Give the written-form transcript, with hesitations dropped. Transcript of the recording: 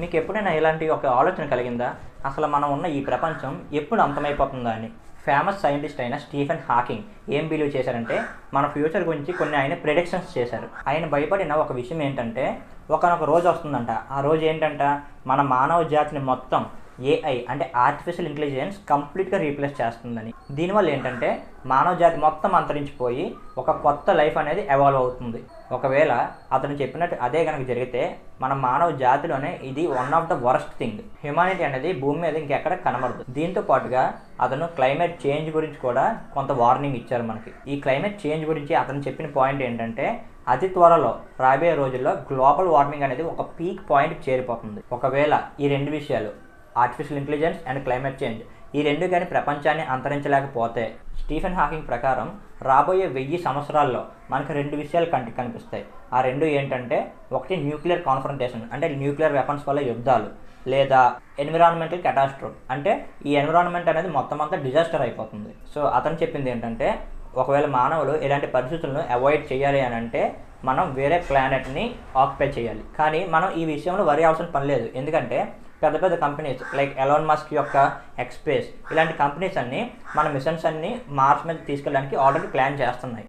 మీకు ఎప్పుడైనా ఇలాంటి ఒక ఆలోచన కలిగిందా? అసలు మనం ఉన్న ఈ ప్రపంచం ఎప్పుడు అంతమైపోతుందా అని? ఫేమస్ సైంటిస్ట్ అయిన స్టీఫెన్ హాకింగ్ ఏం బిలీవ్ చేశారంటే, మన ఫ్యూచర్ గురించి కొన్ని ఆయన ప్రెడిక్షన్స్ చేశారు. ఆయన భయపడిన ఒక విషయం ఏంటంటే, ఒకానొక రోజు వస్తుందంట. ఆ రోజు ఏంటంట, మన మానవ జాతిని మొత్తం ఏఐ అంటే ఆర్టిఫిషియల్ ఇంటెలిజెన్స్ కంప్లీట్గా రీప్లేస్ చేస్తుందని. దీనివల్ల ఏంటంటే మానవ జాతి మొత్తం అంతరించిపోయి ఒక కొత్త లైఫ్ అనేది ఎవాల్వ్ అవుతుంది. ఒకవేళ అతను చెప్పినట్టు అదే కనుక జరిగితే మన మానవ జాతిలోనే ఇది one of the worst thing. Humanity అనేది భూమి మీద ఇంకెక్కడ కనబడదు. దీంతో పాటుగా అతను క్లైమేట్ చేంజ్ గురించి కూడా కొంత వార్నింగ్ ఇచ్చారు మనకి. ఈ క్లైమేట్ చేంజ్ గురించి అతను చెప్పిన పాయింట్ ఏంటంటే, అతి త్వరలో రాబోయే రోజుల్లో గ్లోబల్ వార్మింగ్ అనేది ఒక పీక్ పాయింట్కి చేరిపోతుంది. ఒకవేళ ఈ రెండు విషయాలు, artificial intelligence and climate change, ఈ రెండు కానీ ప్రపంచాన్ని అంతరించలేకపోతే, స్టీఫెన్ హాకింగ్ ప్రకారం రాబోయే 1000 సంవత్సరాల్లో మనకు 2 విషయాలు కంటికి కనిపిస్తాయి. ఆ రెండు ఏంటంటే, ఒకటి న్యూక్లియర్ కాన్ఫ్రంటేషన్ అంటే న్యూక్లియర్ వెపన్స్ వల్ల యుద్ధాలు, లేదా ఎన్విరాన్మెంటల్ క్యాటాస్ట్రోఫ్ అంటే ఈ ఎన్విరాన్మెంట్ అనేది మొత్తం అంతా డిజాస్టర్ అయిపోతుంది. సో అతను చెప్పింది ఏంటంటే, ఒకవేళ మానవులు ఇలాంటి పరిస్థితులను అవాయిడ్ చేయాలి అని అంటే మనం వేరే ప్లానెట్ని ఆక్యుపై చేయాలి. కానీ మనం ఈ విషయంలో వరి అవసరం పని లేదు. ఎందుకంటే పెద్ద పెద్ద కంపెనీస్ లైక్ ఎలాన్ మస్క్ యొక్క ఎక్స్పేస్ ఇలాంటి కంపెనీస్ అన్నీ మన మిషన్స్ అన్నీ మార్స్ మీద తీసుకెళ్ళడానికి ఆల్రెడీ ప్లాన్ చేస్తున్నాయి.